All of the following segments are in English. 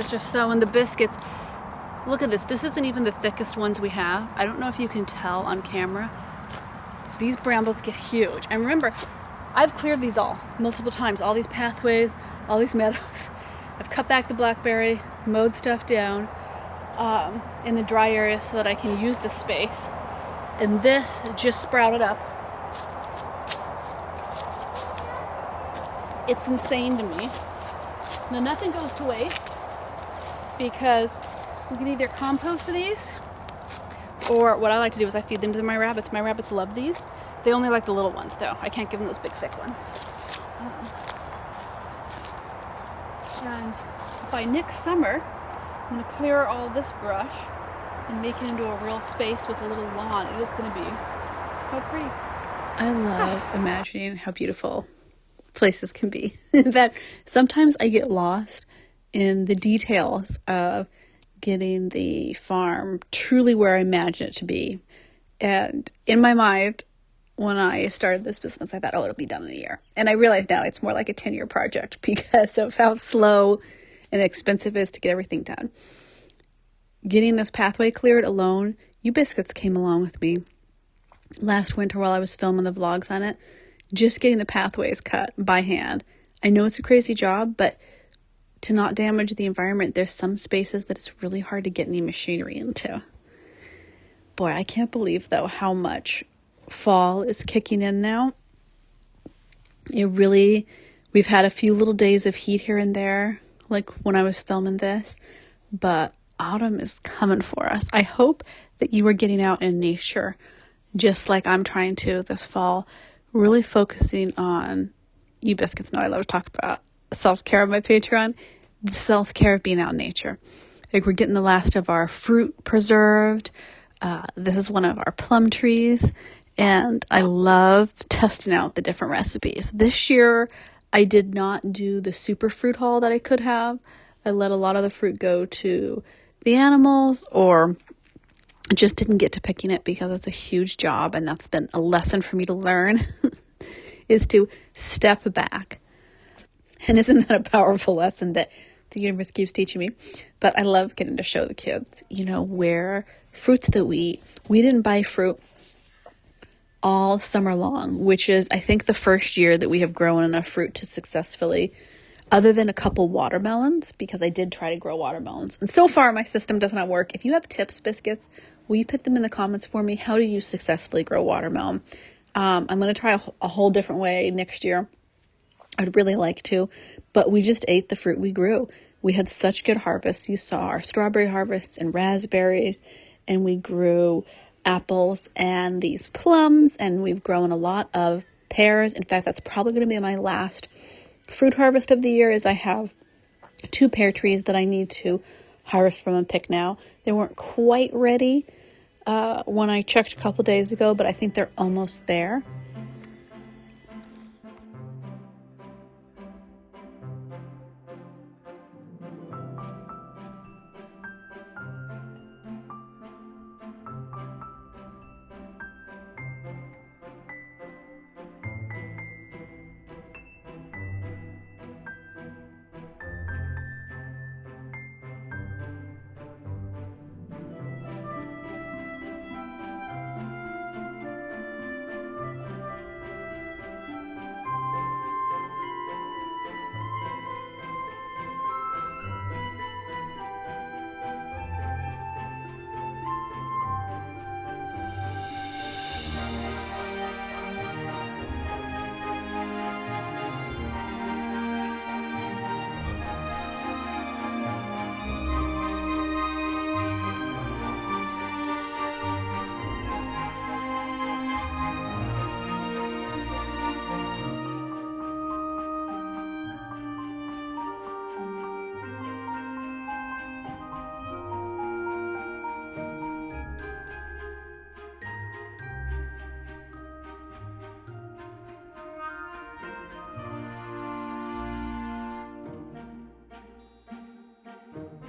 much or so. And the biscuits, look at this. This isn't even the thickest ones we have. I don't know if you can tell on camera. These brambles get huge. And remember, I've cleared these all multiple times. All these pathways, all these meadows. I've cut back the blackberry, mowed stuff down in the dry area so that I can use the space. And this just sprouted up. It's insane to me. Now nothing goes to waste because we can either compost these, or what I like to do is I feed them to my rabbits. My rabbits love these. They only like the little ones though. I can't give them those big thick ones. And by next summer, I'm going to clear all this brush and make it into a real space with a little lawn. It is going to be so pretty. I love imagining how beautiful places can be. In fact, sometimes I get lost in the details of getting the farm truly where I imagine it to be. And in my mind, when I started this business, I thought, oh, it'll be done in a year. And I realize now it's more like a 10-year project because of how slow and expensive it is to get everything done. Getting this pathway cleared alone, you biscuits came along with me last winter while I was filming the vlogs on it. Just getting the pathways cut by hand. I know it's a crazy job, but to not damage the environment, there's some spaces that it's really hard to get any machinery into. Boy, I can't believe, though, how much fall is kicking in now. We've had a few little days of heat here and there, like when I was filming this, but autumn is coming for us. I hope that you are getting out in nature, just like I'm trying to this fall. Really focusing on, you biscuits know I love to talk about self-care on my Patreon, the self-care of being out in nature. Like we're getting the last of our fruit preserved. This is one of our plum trees, and I love testing out the different recipes. This year, I did not do the super fruit haul that I could have. I let a lot of the fruit go to the animals, or just didn't get to picking it because it's a huge job, and that's been a lesson for me to learn is to step back. And isn't that a powerful lesson that the universe keeps teaching me? But I love getting to show the kids, where fruits that we eat. We didn't buy fruit all summer long, which is, I think, the first year that we have grown enough fruit to successfully, other than a couple watermelons, because I did try to grow watermelons. And so far, my system does not work. If you have tips, biscuits, will you put them in the comments for me? How do you successfully grow watermelon? I'm going to try a whole different way next year. I'd really like to, but we just ate the fruit we grew. We had such good harvests. You saw our strawberry harvests and raspberries, and we grew apples and these plums, and we've grown a lot of pears. In fact, that's probably going to be my last fruit harvest of the year. Is I have 2 pear trees that I need to harvest from and pick now. They weren't quite ready when I checked a couple days ago, but I think they're almost there.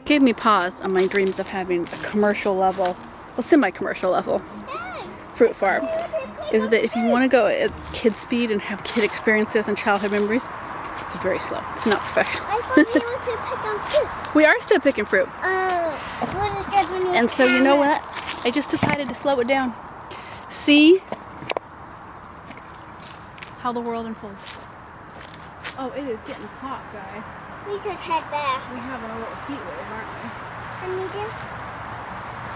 Gave me pause on my dreams of having a commercial level, well, semi-commercial level fruit farm. Is that if you want to go at kid speed and have kid experiences and childhood memories, it's very slow. It's not professional. we were to pick on fruit. We are still picking fruit. What is good when you And so you know what? I just decided to slow it down. See how the world unfolds. Oh, it is getting hot, guys. We should head back. We're having a little heat wave, aren't we? And we do.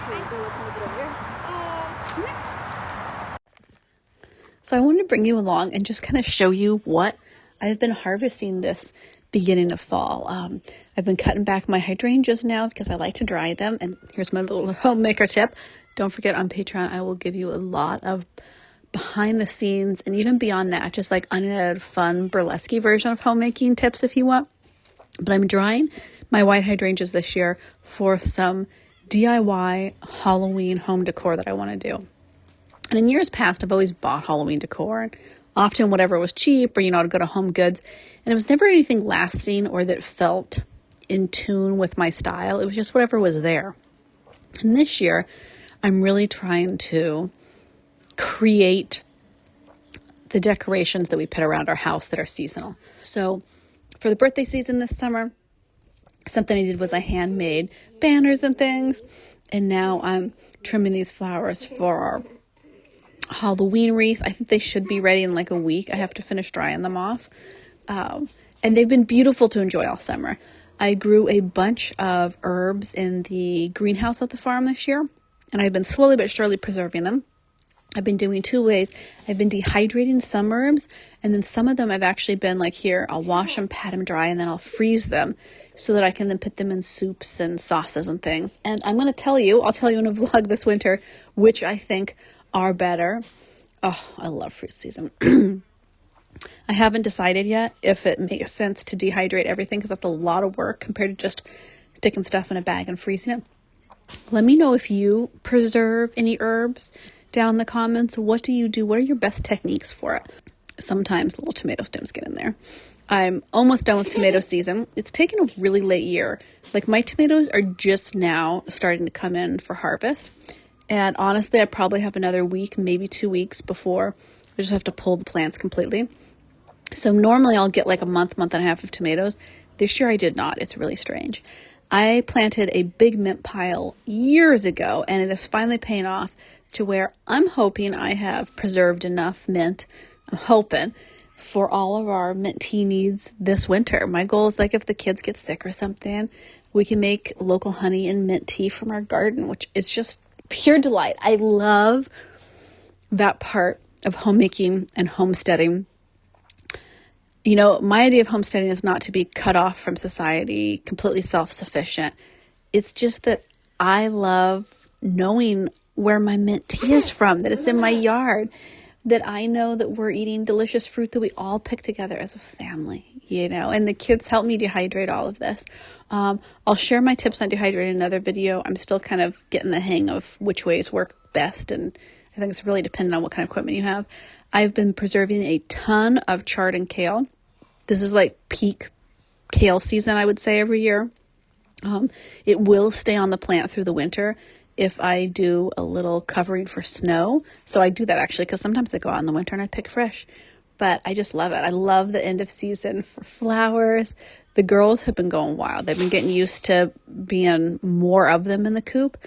Okay, go look a little bit over here. Come here. So I wanted to bring you along and just kind of show you what I've been harvesting this beginning of fall. I've been cutting back my hydrangeas now because I like to dry them. And here's my little homemaker tip. Don't forget, on Patreon, I will give you a lot of behind the scenes and even beyond that, just like unedited, fun, burlesque version of homemaking tips if you want. But I'm drying my white hydrangeas this year for some DIY Halloween home decor that I want to do. And in years past, I've always bought Halloween decor, often whatever was cheap or, I'd go to Home Goods. And it was never anything lasting or that felt in tune with my style. It was just whatever was there. And this year, I'm really trying to create the decorations that we put around our house that are seasonal. So for the birthday season this summer, something I did was I handmade banners and things. And now I'm trimming these flowers for our Halloween wreath. I think they should be ready in like a week. I have to finish drying them off. And they've been beautiful to enjoy all summer. I grew a bunch of herbs in the greenhouse at the farm this year, and I've been slowly but surely preserving them. I've been doing two ways. I've been dehydrating some herbs, and then some of them I've actually been like, here, I'll wash them, pat them dry, and then I'll freeze them so that I can then put them in soups and sauces and things. And I'm going to tell you, I'll tell you in a vlog this winter, which I think are better. Oh, I love fruit season. I haven't decided yet if it makes sense to dehydrate everything because that's a lot of work compared to just sticking stuff in a bag and freezing it. Let me know if you preserve any herbs down in the comments. What do you do? What are your best techniques for it? Sometimes little tomato stems get in there. I'm almost done with tomato season. It's taken a really late year. Like my tomatoes are just now starting to come in for harvest. And honestly, I probably have another week, maybe 2 weeks before I just have to pull the plants completely. So normally I'll get like a month and a half of tomatoes. This year I did not. It's really strange. I planted a big mint pile years ago, and it is finally paying off to where I'm hoping I have preserved enough mint. I'm hoping for all of our mint tea needs this winter. My goal is like if the kids get sick or something, we can make local honey and mint tea from our garden, which is just pure delight. I love that part of homemaking and homesteading. My idea of homesteading is not to be cut off from society, completely self-sufficient. It's just that I love knowing where my mint tea is from, that it's in my yard, that I know that we're eating delicious fruit that we all pick together as a family, and the kids help me dehydrate all of this. I'll share my tips on dehydrating in another video. I'm still kind of getting the hang of which ways work best, and I think it's really dependent on what kind of equipment you have. I've been preserving a ton of chard and kale. This is like peak kale season, I would say, every year. It will stay on the plant through the winter if I do a little covering for snow. So I do that actually because sometimes I go out in the winter and I pick fresh. But I just love it. I love the end of season for flowers. The girls have been going wild. They've been getting used to being more of them in the coop.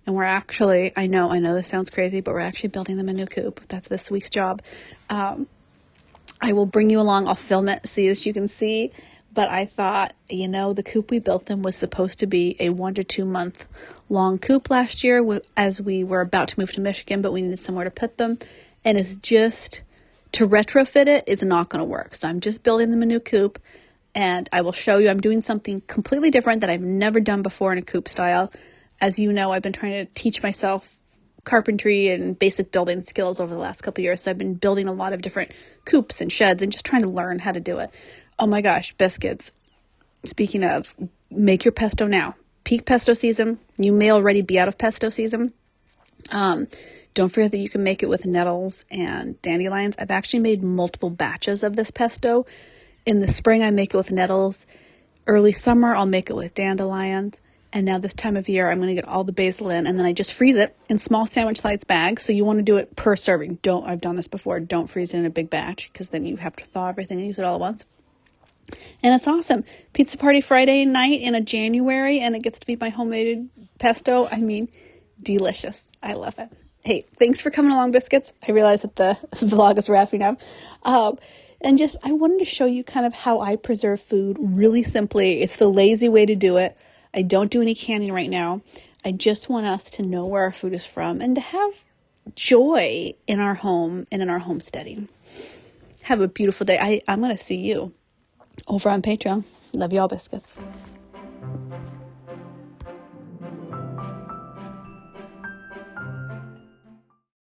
And we're actually, I know this sounds crazy, but we're actually building them a new coop. That's this week's job. I will bring you along. I'll film it so that you can see. But I thought, the coop we built them was supposed to be a 1 to 2 month long coop last year as we were about to move to Michigan, but we needed somewhere to put them. And it's just, to retrofit it is not going to work. So I'm just building them a new coop, and I will show you. I'm doing something completely different that I've never done before in a coop style. As you know, I've been trying to teach myself carpentry and basic building skills over the last couple of years. So I've been building a lot of different coops and sheds and just trying to learn how to do it. Oh my gosh, biscuits. Speaking of, make your pesto now. Peak pesto season. You may already be out of pesto season. Don't forget that you can make it with nettles and dandelions. I've actually made multiple batches of this pesto. In the spring, I make it with nettles. Early summer, I'll make it with dandelions. And now this time of year, I'm going to get all the basil in, and then I just freeze it in small sandwich size bags. So you want to do it per serving. I've done this before. Don't freeze it in a big batch because then you have to thaw everything and use it all at once. And it's awesome. Pizza party Friday night in a January, and it gets to be my homemade pesto. I mean, delicious. I love it. Hey, thanks for coming along, Biscuits. I realize that the vlog is wrapping up. And I wanted to show you kind of how I preserve food really simply. It's the lazy way to do it. I don't do any canning right now. I just want us to know where our food is from and to have joy in our home and in our homesteading. Have a beautiful day. I'm going to see you over on Patreon. Love you all, Biscuits.